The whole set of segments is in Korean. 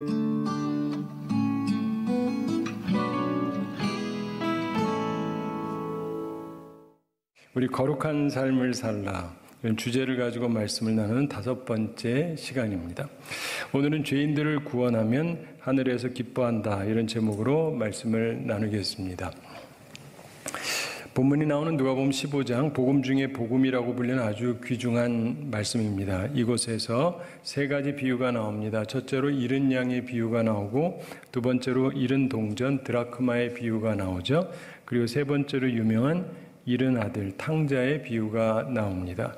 우리 거룩한 삶을 살라 이런 주제를 가지고 말씀을 나누는 5번째 시간입니다. 오늘은 죄인들을 구원하면 하늘에서 기뻐한다 이런 제목으로 말씀을 나누겠습니다. 본문이 나오는 누가복음 15장 복음 중에 복음이라고 불리는 아주 귀중한 말씀입니다. 이곳에서 3가지 비유가 나옵니다. 첫째로 잃은 양의 비유가 나오고, 두 번째로 잃은 동전 드라크마의 비유가 나오죠. 그리고 세 번째로 유명한 잃은 아들 탕자의 비유가 나옵니다.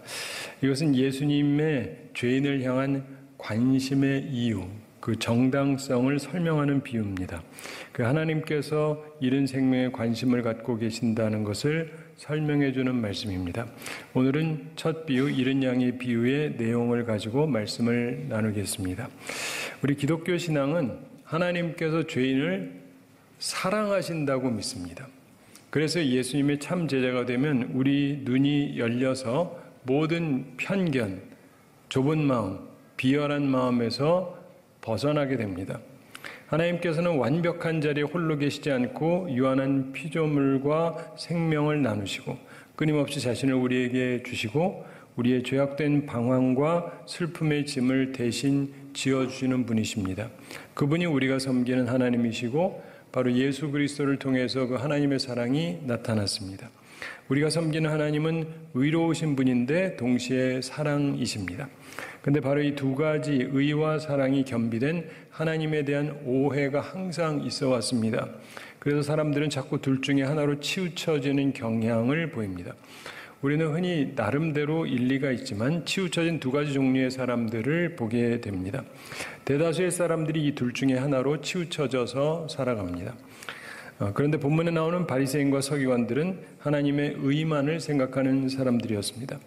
이것은 예수님의 죄인을 향한 관심의 이유, 그 정당성을 설명하는 비유입니다. 그 하나님께서 잃은 생명에 관심을 갖고 계신다는 것을 설명해 주는 말씀입니다. 오늘은 첫 비유, 잃은 양의 비유의 내용을 가지고 말씀을 나누겠습니다. 우리 기독교 신앙은 하나님께서 죄인을 사랑하신다고 믿습니다. 그래서 예수님의 참 제자가 되면 우리 눈이 열려서 모든 편견, 좁은 마음, 비열한 마음에서 벗어나게 됩니다. 하나님께서는 완벽한 자리에 홀로 계시지 않고 유한한 피조물과 생명을 나누시고 끊임없이 자신을 우리에게 주시고 우리의 죄악된 방황과 슬픔의 짐을 대신 지어주시는 분이십니다. 그분이 우리가 섬기는 하나님이시고 바로 예수 그리스도를 통해서 그 하나님의 사랑이 나타났습니다. 우리가 섬기는 하나님은 의로우신 분인데 동시에 사랑이십니다. 근데 바로 이 두 가지 의와 사랑이 겸비된 하나님에 대한 오해가 항상 있어 왔습니다. 그래서 사람들은 자꾸 둘 중에 하나로 치우쳐지는 경향을 보입니다. 우리는 흔히 나름대로 일리가 있지만 치우쳐진 2가지 종류의 사람들을 보게 됩니다. 대다수의 사람들이 이 둘 중에 하나로 치우쳐져서 살아갑니다. 그런데 본문에 나오는 바리새인과 서기관들은 하나님의 의만을 생각하는 사람들이었습니다.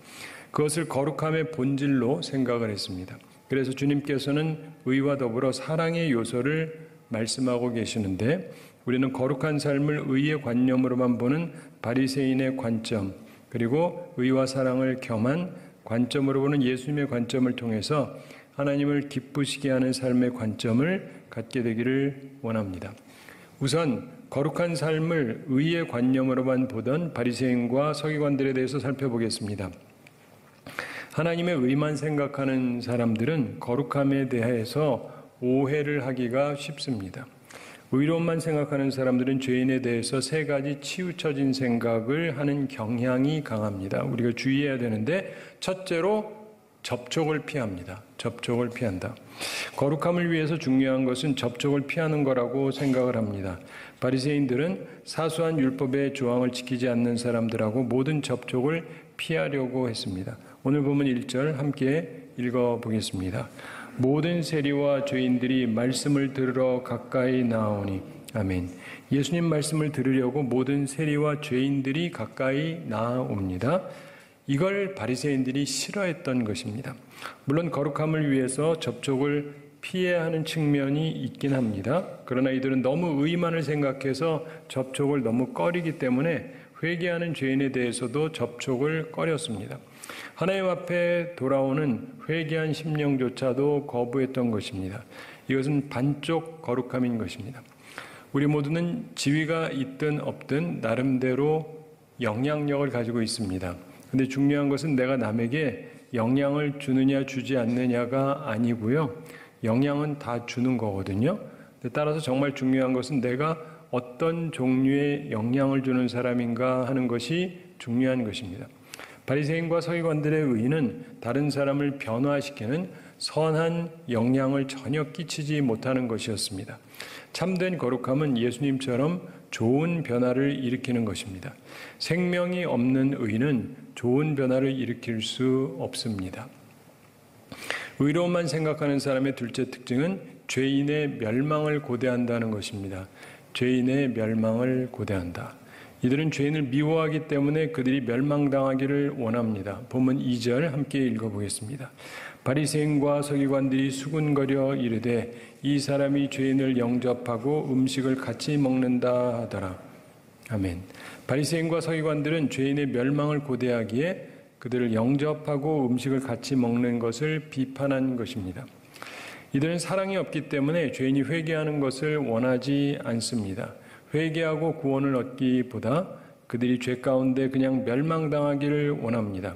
그것을 거룩함의 본질로 생각을 했습니다. 그래서 주님께서는 의와 더불어 사랑의 요소를 말씀하고 계시는데 우리는 거룩한 삶을 의의 관념으로만 보는 바리새인의 관점, 그리고 의와 사랑을 겸한 관점으로 보는 예수님의 관점을 통해서 하나님을 기쁘시게 하는 삶의 관점을 갖게 되기를 원합니다. 우선 거룩한 삶을 의의 관념으로만 보던 바리새인과 서기관들에 대해서 살펴보겠습니다. 하나님의 의만 생각하는 사람들은 거룩함에 대해서 오해를 하기가 쉽습니다. 의로움만 생각하는 사람들은 죄인에 대해서 3가지 치우쳐진 생각을 하는 경향이 강합니다. 우리가 주의해야 되는데 첫째로 접촉을 피합니다. 접촉을 피한다. 거룩함을 위해서 중요한 것은 접촉을 피하는 거라고 생각을 합니다. 바리새인들은 사소한 율법의 조항을 지키지 않는 사람들하고 모든 접촉을 피하려고 했습니다. 오늘 보면 1절 함께 읽어보겠습니다. 모든 세리와 죄인들이 말씀을 들으러 가까이 나오니. 아멘. 예수님 말씀을 들으려고 모든 세리와 죄인들이 가까이 나옵니다. 이걸 바리새인들이 싫어했던 것입니다. 물론 거룩함을 위해서 접촉을 피해야 하는 측면이 있긴 합니다. 그러나 이들은 너무 의만을 생각해서 접촉을 너무 꺼리기 때문에 회개하는 죄인에 대해서도 접촉을 꺼렸습니다. 하나님 앞에 돌아오는 회개한 심령조차도 거부했던 것입니다. 이것은 반쪽 거룩함인 것입니다. 우리 모두는 지위가 있든 없든 나름대로 영향력을 가지고 있습니다. 근데 중요한 것은 내가 남에게 영향을 주느냐 주지 않느냐가 아니고요. 영향은 다 주는 거거든요. 따라서 정말 중요한 것은 내가 어떤 종류의 영향을 주는 사람인가 하는 것이 중요한 것입니다. 바리새인과 서기관들의 의는 다른 사람을 변화시키는 선한 영향을 전혀 끼치지 못하는 것이었습니다. 참된 거룩함은 예수님처럼 좋은 변화를 일으키는 것입니다. 생명이 없는 의는 좋은 변화를 일으킬 수 없습니다. 의로움만 생각하는 사람의 둘째 특징은 죄인의 멸망을 고대한다는 것입니다. 죄인의 멸망을 고대한다. 이들은 죄인을 미워하기 때문에 그들이 멸망당하기를 원합니다. 본문 2절 함께 읽어보겠습니다. 바리새인과 서기관들이 수군거려 이르되 이 사람이 죄인을 영접하고 음식을 같이 먹는다 하더라. 아멘. 바리새인과 서기관들은 죄인의 멸망을 고대하기에 그들을 영접하고 음식을 같이 먹는 것을 비판한 것입니다. 이들은 사랑이 없기 때문에 죄인이 회개하는 것을 원하지 않습니다. 회개하고 구원을 얻기보다 그들이 죄 가운데 그냥 멸망당하기를 원합니다.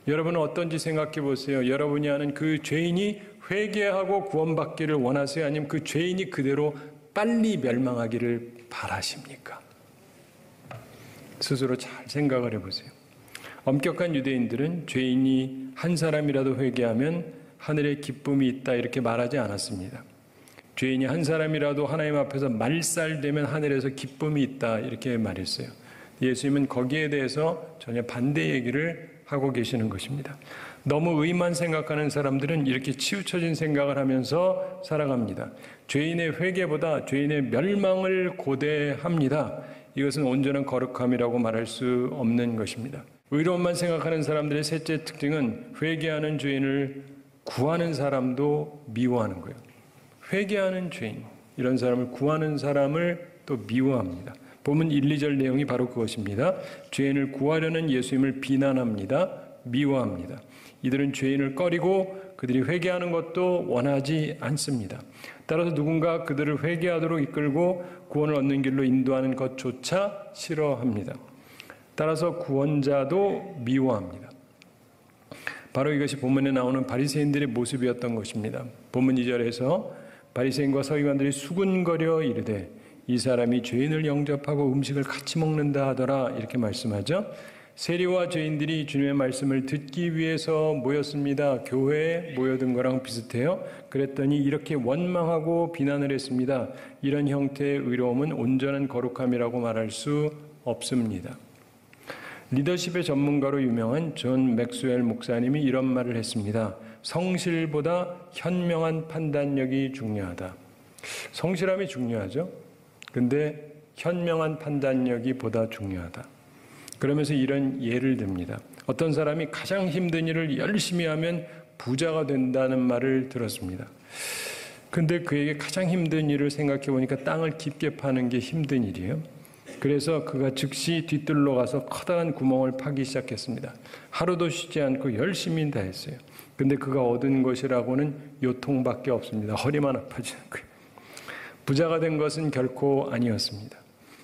여러분은 어떤지 생각해 보세요. 여러분이 아는 그 죄인이 회개하고 구원받기를 원하세요? 아니면 그 죄인이 그대로 빨리 멸망하기를 바라십니까? 스스로 잘 생각을 해보세요. 엄격한 유대인들은 죄인이 한 사람이라도 회개하면 하늘에 기쁨이 있다 이렇게 말하지 않았습니다. 죄인이 한 사람이라도 하나님 앞에서 말살되면 하늘에서 기쁨이 있다 이렇게 말했어요. 예수님은 거기에 대해서 전혀 반대 얘기를 하고 계시는 것입니다. 너무 의만 생각하는 사람들은 이렇게 치우쳐진 생각을 하면서 살아갑니다. 죄인의 회개보다 죄인의 멸망을 고대합니다. 이것은 온전한 거룩함이라고 말할 수 없는 것입니다. 의로움만 생각하는 사람들의 셋째 특징은 회개하는 죄인을 구하는 사람도 미워하는 거예요. 회개하는 죄인, 이런 사람을 구하는 사람을 또 미워합니다. 본문 1, 2절 내용이 바로 그것입니다. 죄인을 구하려는 예수님을 비난합니다. 미워합니다. 이들은 죄인을 꺼리고 그들이 회개하는 것도 원하지 않습니다. 따라서 누군가 그들을 회개하도록 이끌고 구원을 얻는 길로 인도하는 것조차 싫어합니다. 따라서 구원자도 미워합니다. 바로 이것이 본문에 나오는 바리새인들의 모습이었던 것입니다. 본문 2절에서 바리새인과 서기관들이 수군거려 이르되 이 사람이 죄인을 영접하고 음식을 같이 먹는다 하더라 이렇게 말씀하죠. 세리와 죄인들이 주님의 말씀을 듣기 위해서 모였습니다. 교회에 모여든 거랑 비슷해요. 그랬더니 이렇게 원망하고 비난을 했습니다. 이런 형태의 의로움은 온전한 거룩함이라고 말할 수 없습니다. 리더십의 전문가로 유명한 존 맥스웰 목사님이 이런 말을 했습니다. 성실보다 현명한 판단력이 중요하다. 성실함이 중요하죠. 근데 현명한 판단력이 보다 중요하다. 그러면서 이런 예를 듭니다. 어떤 사람이 가장 힘든 일을 열심히 하면 부자가 된다는 말을 들었습니다. 근데 그에게 가장 힘든 일을 생각해 보니까 땅을 깊게 파는 게 힘든 일이에요. 그래서 그가 즉시 뒤뜰로 가서 커다란 구멍을 파기 시작했습니다. 하루도 쉬지 않고 열심히 다 했어요. 근데 그가 얻은 것이라고는 요통밖에 없습니다. 허리만 아파지는 거예요. 부자가 된 것은 결코 아니었습니다.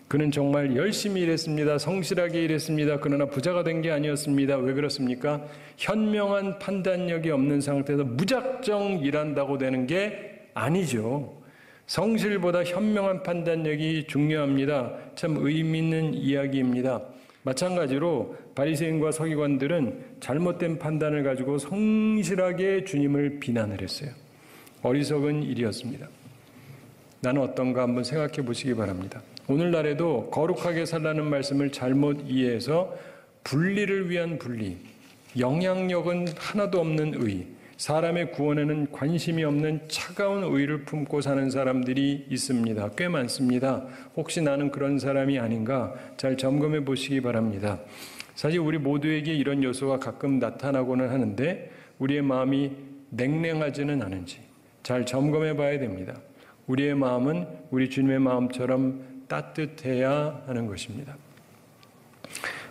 그는 정말 열심히 일했습니다. 성실하게 일했습니다. 그러나 부자가 된 게 아니었습니다. 왜 그렇습니까? 현명한 판단력이 없는 상태에서 무작정 일한다고 되는 게 아니죠. 성실보다 현명한 판단력이 중요합니다. 참 의미 있는 이야기입니다. 마찬가지로 바리새인과 서기관들은 잘못된 판단을 가지고 성실하게 주님을 비난을 했어요. 어리석은 일이었습니다. 나는 어떤가 한번 생각해 보시기 바랍니다. 오늘날에도 거룩하게 살라는 말씀을 잘못 이해해서 분리를 위한 분리, 영향력은 하나도 없는 의, 사람의 구원에는 관심이 없는 차가운 의를 품고 사는 사람들이 있습니다. 꽤 많습니다. 혹시 나는 그런 사람이 아닌가 잘 점검해 보시기 바랍니다. 사실 우리 모두에게 이런 요소가 가끔 나타나고는 하는데 우리의 마음이 냉랭하지는 않은지 잘 점검해 봐야 됩니다. 우리의 마음은 우리 주님의 마음처럼 따뜻해야 하는 것입니다.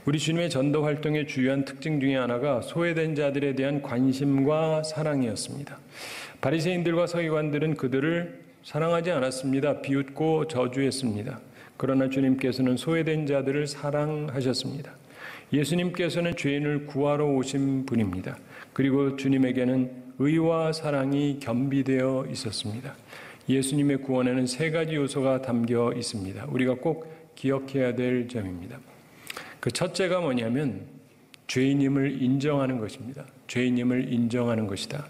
우리 주님의 전도 활동의 주요한 특징 중에 하나가 소외된 자들에 대한 관심과 사랑이었습니다. 바리새인들과 서기관들은 그들을 사랑하지 않았습니다. 비웃고 저주했습니다. 그러나 주님께서는 소외된 자들을 사랑하셨습니다. 예수님께서는 죄인을 구하러 오신 분입니다. 그리고 주님에게는 의와 사랑이 겸비되어 있었습니다. 예수님의 구원에는 세 가지 요소가 담겨 있습니다. 우리가 꼭 기억해야 될 점입니다. 그 첫째가 뭐냐면 죄인임을 인정하는 것입니다. 죄인임을 인정하는 것이다.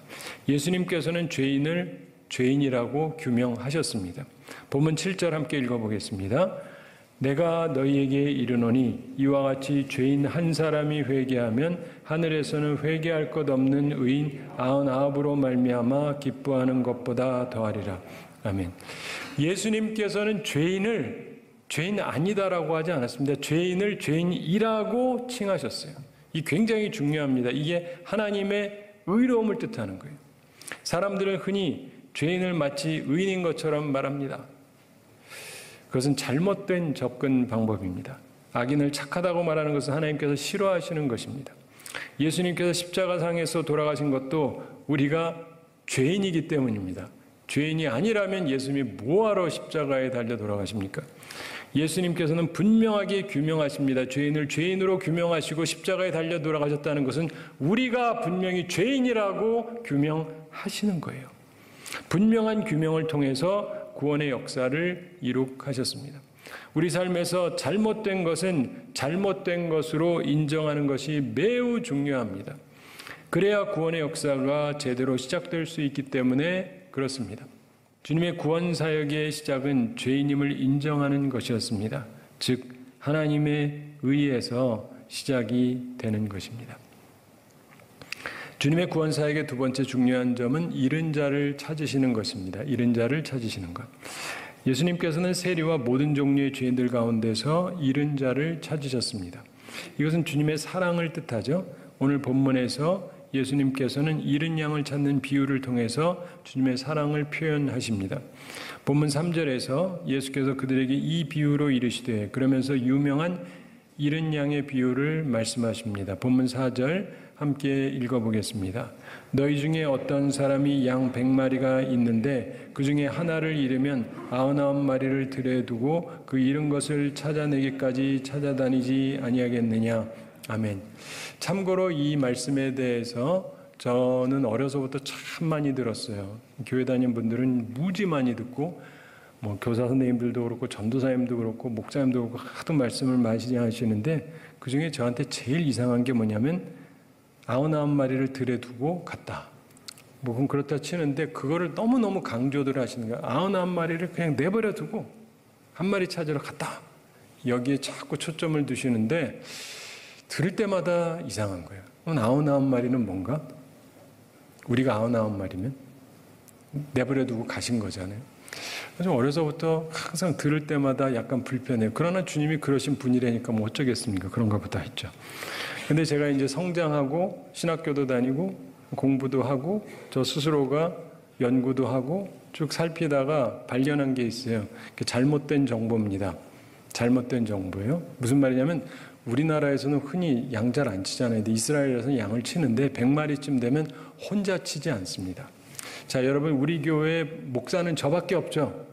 예수님께서는 죄인을 죄인이라고 규명하셨습니다. 본문 7절 함께 읽어보겠습니다. 내가 너희에게 이르노니 이와 같이 죄인 한 사람이 회개하면 하늘에서는 회개할 것 없는 의인 99으로 말미암아 기뻐하는 것보다 더하리라. 아멘. 예수님께서는 죄인을 죄인 아니다라고 하지 않았습니다. 죄인을 죄인이라고 칭하셨어요. 이 굉장히 중요합니다. 이게 하나님의 의로움을 뜻하는 거예요. 사람들은 흔히 죄인을 마치 의인인 것처럼 말합니다. 그것은 잘못된 접근 방법입니다. 악인을 착하다고 말하는 것은 하나님께서 싫어하시는 것입니다. 예수님께서 십자가상에서 돌아가신 것도 우리가 죄인이기 때문입니다. 죄인이 아니라면 예수님이 뭐하러 십자가에 달려 돌아가십니까? 예수님께서는 분명하게 규명하십니다. 죄인을 죄인으로 규명하시고 십자가에 달려 돌아가셨다는 것은 우리가 분명히 죄인이라고 규명하시는 거예요. 분명한 규명을 통해서 구원의 역사를 이룩하셨습니다. 우리 삶에서 잘못된 것은 잘못된 것으로 인정하는 것이 매우 중요합니다. 그래야 구원의 역사가 제대로 시작될 수 있기 때문에 그렇습니다. 주님의 구원 사역의 시작은 죄인임을 인정하는 것이었습니다. 즉 하나님의 의에서 시작이 되는 것입니다. 주님의 구원 사역의 두 번째 중요한 점은 잃은 자를 찾으시는 것입니다. 잃은 자를 찾으시는 것. 예수님께서는 세리와 모든 종류의 죄인들 가운데서 잃은 자를 찾으셨습니다. 이것은 주님의 사랑을 뜻하죠. 오늘 본문에서 예수님께서는 잃은 양을 찾는 비유를 통해서 주님의 사랑을 표현하십니다. 본문 3절에서 예수께서 그들에게 이 비유로 이르시되 그러면서 유명한 잃은 양의 비유를 말씀하십니다. 본문 4절 함께 읽어보겠습니다. 너희 중에 어떤 사람이 양 100마리가 있는데 그 중에 하나를 잃으면 99마리를 들에 두고 그 잃은 것을 찾아내기까지 찾아다니지 아니하겠느냐. 아멘. 참고로 이 말씀에 대해서 저는 어려서부터 참 많이 들었어요. 교회 다니는 분들은 무지 많이 듣고 교사 선생님들도 그렇고 전도사님도 그렇고 목사님도 그렇고 하도 말씀을 많이 하시는데 그중에 저한테 제일 이상한 게 뭐냐면 99마리를 들에 두고 갔다. 그건 그렇다 치는데 그거를 너무너무 강조들 하시는 거예요. 99마리를 그냥 내버려 두고 한 마리 찾으러 갔다. 여기에 자꾸 초점을 두시는데 들을 때마다 이상한 거예요. 99마리는 뭔가? 우리가 99마리면 내버려 두고 가신 거잖아요. 그래서 어려서부터 항상 들을 때마다 약간 불편해요. 그러나 주님이 그러신 분이라니까 뭐 어쩌겠습니까? 그런가 보다 했죠. 근데 제가 이제 성장하고 신학교도 다니고 공부도 하고 저 스스로가 연구도 하고 쭉 살피다가 발견한 게 있어요. 잘못된 정보입니다. 잘못된 정보예요. 무슨 말이냐면 우리나라에서는 흔히 양 잘 안 치잖아요. 근데 이스라엘에서는 양을 치는데 100마리쯤 되면 혼자 치지 않습니다. 자, 여러분 우리 교회 목사는 저밖에 없죠?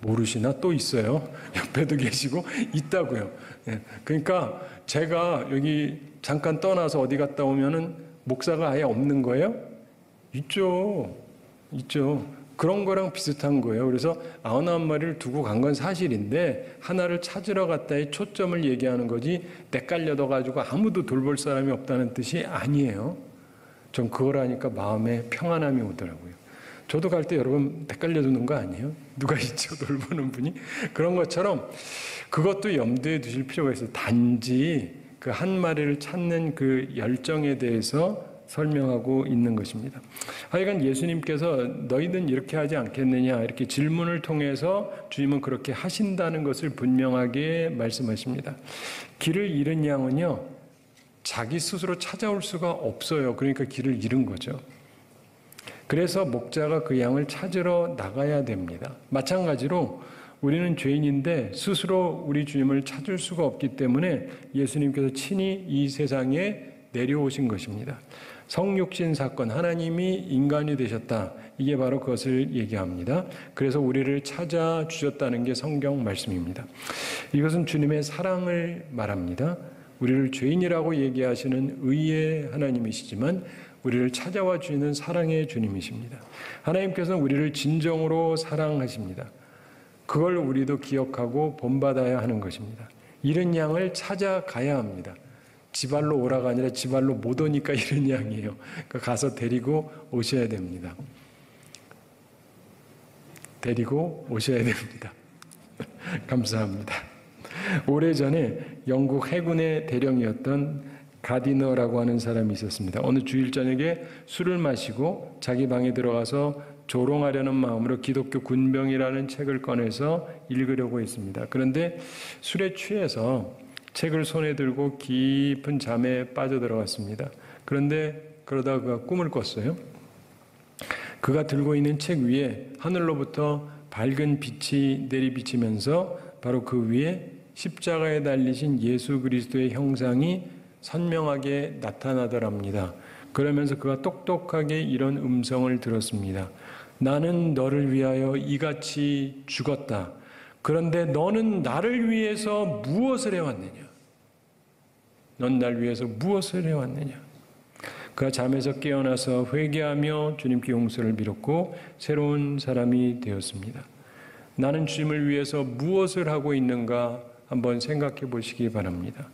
모르시나? 또 있어요. 옆에도 계시고 있다고요. 그러니까 제가 여기 잠깐 떠나서 어디 갔다 오면은 목사가 아예 없는 거예요? 있죠. 그런 거랑 비슷한 거예요. 그래서 99마리를 두고 간 건 사실인데 하나를 찾으러 갔다의 초점을 얘기하는 거지 헷갈려져 가지고 아무도 돌볼 사람이 없다는 뜻이 아니에요. 전 그걸 하니까 마음에 평안함이 오더라고요. 저도 갈 때 여러분 헷갈려 두는 거 아니에요? 누가 있죠? 돌보는 분이? 그런 것처럼 그것도 염두에 두실 필요가 있어요. 단지 그 한 마리를 찾는 그 열정에 대해서 설명하고 있는 것입니다. 하여간 예수님께서 너희는 이렇게 하지 않겠느냐 이렇게 질문을 통해서 주님은 그렇게 하신다는 것을 분명하게 말씀하십니다. 길을 잃은 양은요 자기 스스로 찾아올 수가 없어요. 그러니까 길을 잃은 거죠. 그래서 목자가 그 양을 찾으러 나가야 됩니다. 마찬가지로 우리는 죄인인데 스스로 우리 주님을 찾을 수가 없기 때문에 예수님께서 친히 이 세상에 내려오신 것입니다. 성육신 사건, 하나님이 인간이 되셨다. 이게 바로 그것을 얘기합니다. 그래서 우리를 찾아주셨다는 게 성경 말씀입니다. 이것은 주님의 사랑을 말합니다. 우리를 죄인이라고 얘기하시는 의의 하나님이시지만 우리를 찾아와 주시는 사랑의 주님이십니다. 하나님께서는 우리를 진정으로 사랑하십니다. 그걸 우리도 기억하고 본받아야 하는 것입니다. 잃은 양을 찾아가야 합니다. 지발로 오라가 아니라 지발로 못 오니까 잃은 양이에요. 그러니까 가서 데리고 오셔야 됩니다. 데리고 오셔야 됩니다. 감사합니다. 오래전에 영국 해군의 대령이었던 가디너라고 하는 사람이 있었습니다. 어느 주일 저녁에 술을 마시고 자기 방에 들어가서 조롱하려는 마음으로 기독교 군병이라는 책을 꺼내서 읽으려고 했습니다. 그런데 술에 취해서 책을 손에 들고 깊은 잠에 빠져들어갔습니다. 그런데 그러다가 그가 꿈을 꿨어요. 그가 들고 있는 책 위에 하늘로부터 밝은 빛이 내리비치면서 바로 그 위에 십자가에 달리신 예수 그리스도의 형상이 선명하게 나타나더랍니다. 그러면서 그가 똑똑하게 이런 음성을 들었습니다. 나는 너를 위하여 이같이 죽었다. 그런데 너는 나를 위해서 무엇을 해왔느냐? 넌 날 위해서 무엇을 해왔느냐? 그가 잠에서 깨어나서 회개하며 주님께 용서를 빌었고 새로운 사람이 되었습니다. 나는 주님을 위해서 무엇을 하고 있는가 한번 생각해 보시기 바랍니다.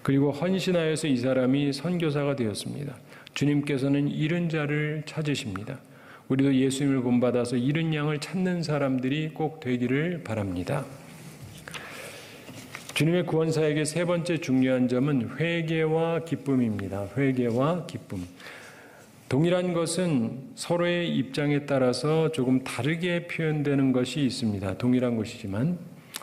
그리고 헌신하여서 이 사람이 선교사가 되었습니다. 주님께서는 잃은 자를 찾으십니다. 우리도 예수님을 본받아서 잃은 양을 찾는 사람들이 꼭 되기를 바랍니다. 주님의 구원사역의 세 번째 중요한 점은 회개와 기쁨입니다. 회개와 기쁨. 동일한 것은 서로의 입장에 따라서 조금 다르게 표현되는 것이 있습니다. 동일한 것이지만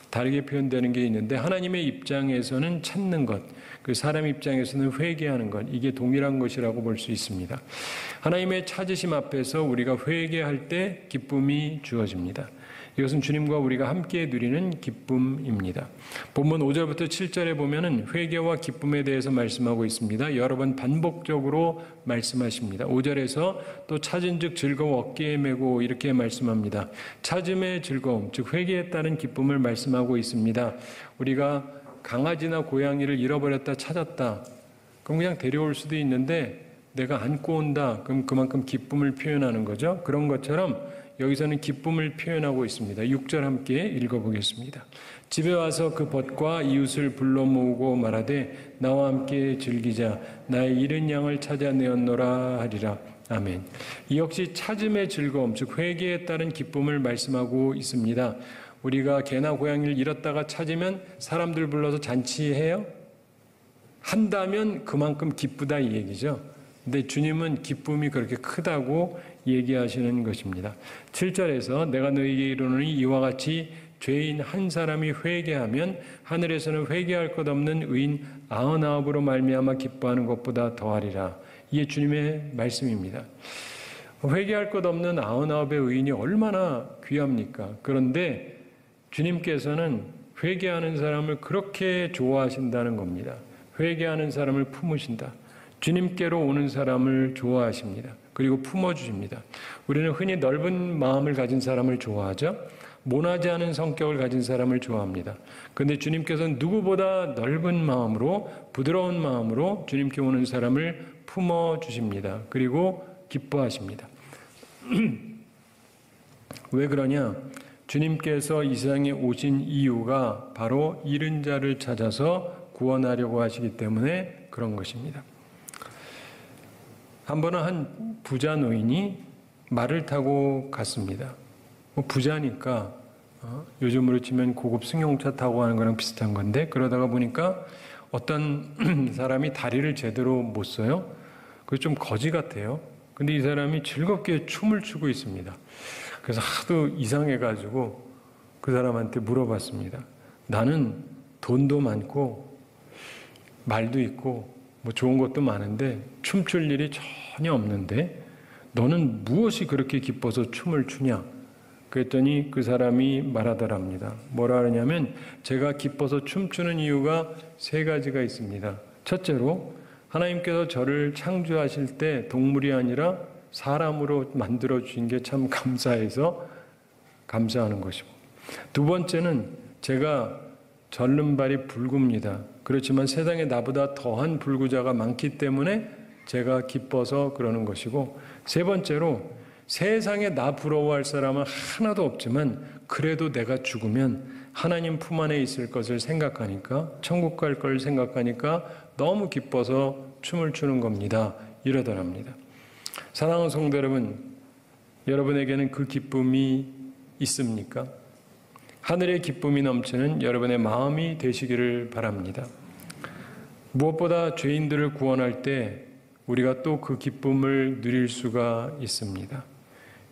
다르게 표현되는 게 있는데 하나님의 입장에서는 찾는 것, 그 사람 입장에서는 회개하는 것, 이게 동일한 것이라고 볼 수 있습니다. 하나님의 찾으심 앞에서 우리가 회개할 때 기쁨이 주어집니다. 이것은 주님과 우리가 함께 누리는 기쁨입니다. 본문 5절부터 7절에 보면은 회개와 기쁨에 대해서 말씀하고 있습니다. 여러 번 반복적으로 말씀하십니다. 5절에서 또 찾은즉 즐거워 어깨에 메고 이렇게 말씀합니다. 찾음의 즐거움, 즉 회개에 따른 기쁨을 말씀하고 있습니다. 우리가 강아지나 고양이를 잃어버렸다 찾았다. 그럼 그냥 데려올 수도 있는데 내가 안고 온다. 그럼 그만큼 기쁨을 표현하는 거죠. 그런 것처럼 여기서는 기쁨을 표현하고 있습니다. 6절 함께 읽어보겠습니다. 집에 와서 그 벗과 이웃을 불러 모으고 말하되 나와 함께 즐기자. 나의 잃은 양을 찾아내었노라 하리라. 아멘. 이 역시 찾음의 즐거움, 즉 회개에 따른 기쁨을 말씀하고 있습니다. 우리가 개나 고양이를 잃었다가 찾으면 사람들 불러서 잔치해요? 한다면 그만큼 기쁘다 이 얘기죠. 근데 주님은 기쁨이 그렇게 크다고 얘기하시는 것입니다. 7절에서 내가 너희에게 이르노니 이와 같이 죄인 한 사람이 회개하면 하늘에서는 회개할 것 없는 의인 99으로 말미암아 기뻐하는 것보다 더하리라. 이게 주님의 말씀입니다. 회개할 것 없는 99의 의인이 얼마나 귀합니까? 그런데 주님께서는 회개하는 사람을 그렇게 좋아하신다는 겁니다. 회개하는 사람을 품으신다. 주님께로 오는 사람을 좋아하십니다. 그리고 품어주십니다. 우리는 흔히 넓은 마음을 가진 사람을 좋아하죠. 모나지 않은 성격을 가진 사람을 좋아합니다. 그런데 주님께서는 누구보다 넓은 마음으로 부드러운 마음으로 주님께 오는 사람을 품어주십니다. 그리고 기뻐하십니다. 왜 그러냐? 주님께서 이 세상에 오신 이유가 바로 잃은 자를 찾아서 구원하려고 하시기 때문에 그런 것입니다. 한 번은 한 부자 노인이 말을 타고 갔습니다. 부자니까 요즘으로 치면 고급 승용차 타고 가는 거랑 비슷한 건데 그러다가 보니까 어떤 사람이 다리를 제대로 못 써요. 그게 좀 거지 같아요. 근데 이 사람이 즐겁게 춤을 추고 있습니다. 그래서 하도 이상해가지고 그 사람한테 물어봤습니다. 나는 돈도 많고 말도 있고 뭐 좋은 것도 많은데 춤출 일이 전혀 없는데 너는 무엇이 그렇게 기뻐서 춤을 추냐? 그랬더니 그 사람이 말하더랍니다. 뭐라 하냐면 제가 기뻐서 춤추는 이유가 세 가지가 있습니다. 첫째로 하나님께서 저를 창조하실 때 동물이 아니라 사람으로 만들어 주신 게 참 감사해서 감사하는 것이고 두 번째는 제가 절름발이 불구입니다. 그렇지만 세상에 나보다 더한 불구자가 많기 때문에 제가 기뻐서 그러는 것이고 세 번째로 세상에 나 부러워할 사람은 하나도 없지만 그래도 내가 죽으면 하나님 품 안에 있을 것을 생각하니까 천국 갈 걸 생각하니까 너무 기뻐서 춤을 추는 겁니다. 이러더랍니다. 사랑하는 성도 여러분, 여러분에게는 그 기쁨이 있습니까? 하늘의 기쁨이 넘치는 여러분의 마음이 되시기를 바랍니다. 무엇보다 죄인들을 구원할 때 우리가 또 그 기쁨을 누릴 수가 있습니다.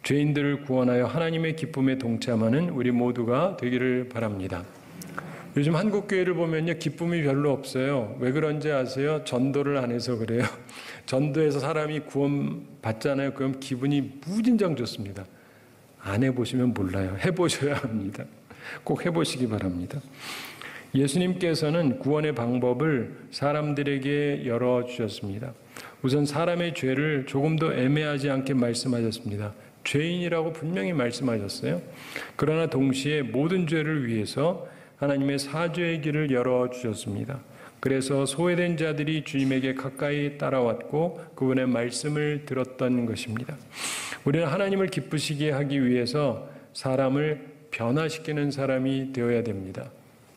죄인들을 구원하여 하나님의 기쁨에 동참하는 우리 모두가 되기를 바랍니다. 요즘 한국교회를 보면요, 기쁨이 별로 없어요. 왜 그런지 아세요? 전도를 안 해서 그래요. 전도해서 사람이 구원 받잖아요. 그럼 기분이 무진장 좋습니다. 안 해보시면 몰라요. 해보셔야 합니다. 꼭 해보시기 바랍니다. 예수님께서는 구원의 방법을 사람들에게 열어주셨습니다. 우선 사람의 죄를 조금도 애매하지 않게 말씀하셨습니다. 죄인이라고 분명히 말씀하셨어요. 그러나 동시에 모든 죄를 위해서 하나님의 사죄의 길을 열어주셨습니다. 그래서 소외된 자들이 주님에게 가까이 따라왔고 그분의 말씀을 들었던 것입니다. 우리는 하나님을 기쁘시게 하기 위해서 사람을 변화시키는 사람이 되어야 됩니다.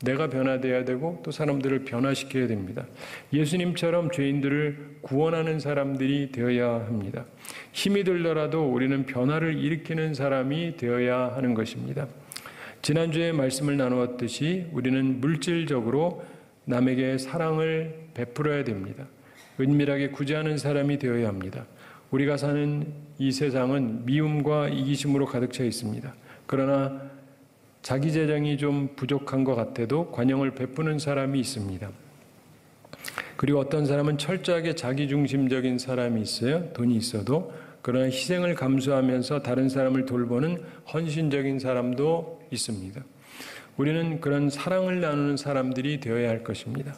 내가 변화되어야 되고 또 사람들을 변화시켜야 됩니다. 예수님처럼 죄인들을 구원하는 사람들이 되어야 합니다. 힘이 들더라도 우리는 변화를 일으키는 사람이 되어야 하는 것입니다. 지난주에 말씀을 나누었듯이 우리는 물질적으로 남에게 사랑을 베풀어야 됩니다. 은밀하게 구제하는 사람이 되어야 합니다. 우리가 사는 이 세상은 미움과 이기심으로 가득 차 있습니다. 그러나 자기 재정이 좀 부족한 것 같아도 관용을 베푸는 사람이 있습니다. 그리고 어떤 사람은 철저하게 자기중심적인 사람이 있어요. 돈이 있어도. 그러나 희생을 감수하면서 다른 사람을 돌보는 헌신적인 사람도 있습니다. 우리는 그런 사랑을 나누는 사람들이 되어야 할 것입니다.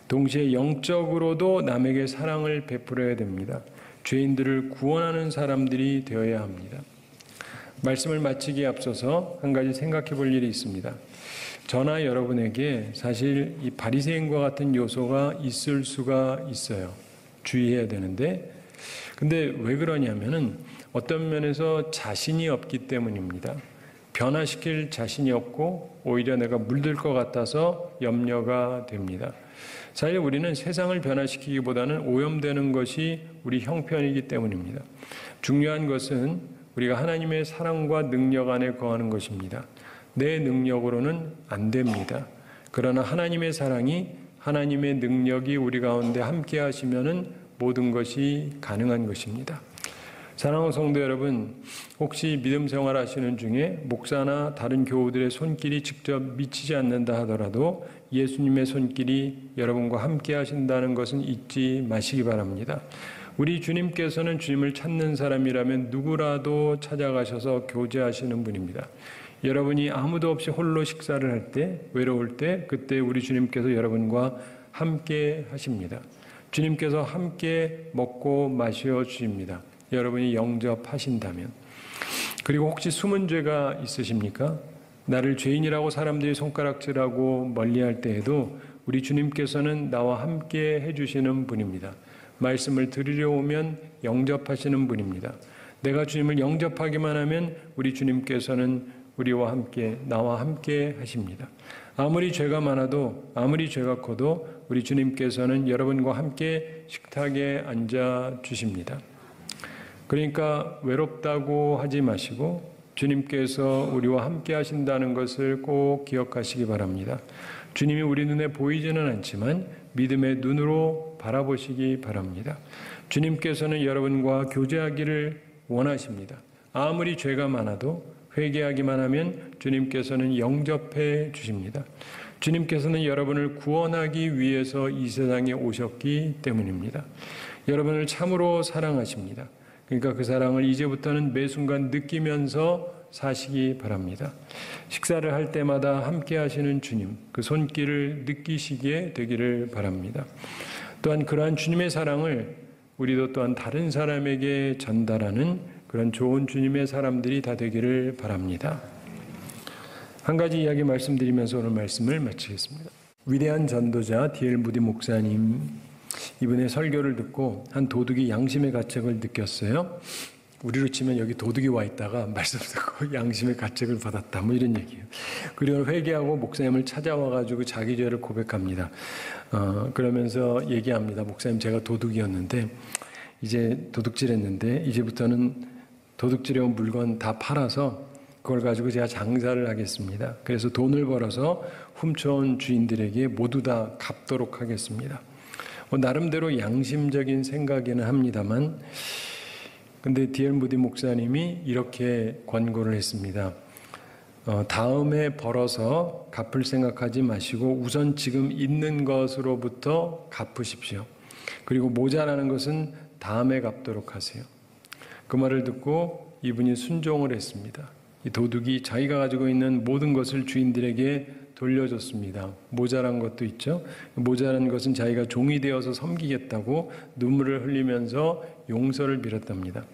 동시에 영적으로도 남에게 사랑을 베풀어야 됩니다. 죄인들을 구원하는 사람들이 되어야 합니다. 말씀을 마치기에 앞서서 한 가지 생각해 볼 일이 있습니다. 저나 여러분에게 사실 이 바리새인과 같은 요소가 있을 수가 있어요. 주의해야 되는데, 근데 왜 그러냐면은 어떤 면에서 자신이 없기 때문입니다. 변화시킬 자신이 없고 오히려 내가 물들 것 같아서 염려가 됩니다. 사실 우리는 세상을 변화시키기보다는 오염되는 것이 우리 형편이기 때문입니다. 중요한 것은 우리가 하나님의 사랑과 능력 안에 거하는 것입니다. 내 능력으로는 안 됩니다. 그러나 하나님의 사랑이, 하나님의 능력이 우리 가운데 함께 하시면은 모든 것이 가능한 것입니다. 사랑하는 성도 여러분, 혹시 믿음 생활 하시는 중에 목사나 다른 교우들의 손길이 직접 미치지 않는다 하더라도 예수님의 손길이 여러분과 함께 하신다는 것은 잊지 마시기 바랍니다. 우리 주님께서는 주님을 찾는 사람이라면 누구라도 찾아가셔서 교제하시는 분입니다. 여러분이 아무도 없이 홀로 식사를 할 때, 외로울 때, 그때 우리 주님께서 여러분과 함께 하십니다. 주님께서 함께 먹고 마셔 주십니다. 여러분이 영접하신다면. 그리고 혹시 숨은 죄가 있으십니까? 나를 죄인이라고 사람들이 손가락질하고 멀리할 때에도 우리 주님께서는 나와 함께 해주시는 분입니다. 말씀을 들으려 오면 영접하시는 분입니다. 내가 주님을 영접하기만 하면 우리 주님께서는 우리와 함께, 나와 함께 하십니다. 아무리 죄가 많아도, 아무리 죄가 커도 우리 주님께서는 여러분과 함께 식탁에 앉아 주십니다. 그러니까 외롭다고 하지 마시고 주님께서 우리와 함께 하신다는 것을 꼭 기억하시기 바랍니다. 주님이 우리 눈에 보이지는 않지만 믿음의 눈으로 바라보시기 바랍니다. 주님께서는 여러분과 교제하기를 원하십니다. 아무리 죄가 많아도 회개하기만 하면 주님께서는 영접해 주십니다. 주님께서는 여러분을 구원하기 위해서 이 세상에 오셨기 때문입니다. 여러분을 참으로 사랑하십니다. 그러니까 그 사랑을 이제부터는 매 순간 느끼면서 사시기 바랍니다. 식사를 할 때마다 함께 하시는 주님, 그 손길을 느끼시게 되기를 바랍니다. 또한 그러한 주님의 사랑을 우리도 또한 다른 사람에게 전달하는 그런 좋은 주님의 사람들이 다 되기를 바랍니다. 한 가지 이야기 말씀드리면서 오늘 말씀을 마치겠습니다. 위대한 전도자 D.L. 무디 목사님, 이분의 설교를 듣고 한 도둑이 양심의 가책을 느꼈어요. 우리로 치면 여기 도둑이 와 있다가 말씀 듣고 양심의 가책을 받았다, 뭐 이런 얘기예요. 그리고 회개하고 목사님을 찾아와가지고 자기 죄를 고백합니다. 그러면서 얘기합니다. 목사님, 제가 도둑이었는데 이제 도둑질했는데 이제부터는 도둑질해온 물건 다 팔아서 그걸 가지고 제가 장사를 하겠습니다. 그래서 돈을 벌어서 훔쳐온 주인들에게 모두 다 갚도록 하겠습니다. 나름대로 양심적인 생각이는 합니다만, 근데 D.L. 무디 목사님이 이렇게 권고를 했습니다. 다음에 벌어서 갚을 생각하지 마시고 우선 지금 있는 것으로부터 갚으십시오. 그리고 모자라는 것은 다음에 갚도록 하세요. 그 말을 듣고 이분이 순종을 했습니다. 이 도둑이 자기가 가지고 있는 모든 것을 주인들에게 돌려줬습니다. 모자란 것도 있죠. 모자란 것은 자기가 종이 되어서 섬기겠다고 눈물을 흘리면서 용서를 빌었답니다.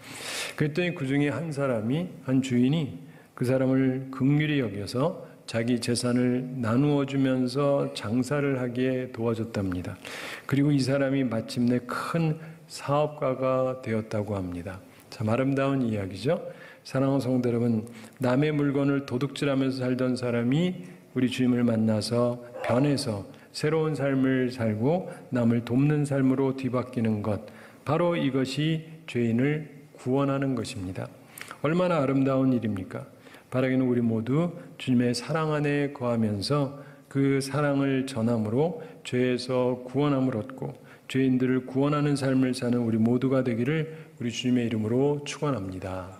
그랬더니 그 중에 한 주인이 그 사람을 긍휼히 여겨서 자기 재산을 나누어 주면서 장사를 하기에 도와줬답니다. 그리고 이 사람이 마침내 큰 사업가가 되었다고 합니다. 참 아름다운 이야기죠. 사랑하는 성도 여러분, 남의 물건을 도둑질하면서 살던 사람이 우리 주님을 만나서 변해서 새로운 삶을 살고 남을 돕는 삶으로 뒤바뀌는 것, 바로 이것이 죄인을 구원하는 것입니다. 얼마나 아름다운 일입니까? 바라기는 우리 모두 주님의 사랑 안에 거하면서 그 사랑을 전함으로 죄에서 구원함을 얻고 죄인들을 구원하는 삶을 사는 우리 모두가 되기를 우리 주님의 이름으로 축원합니다.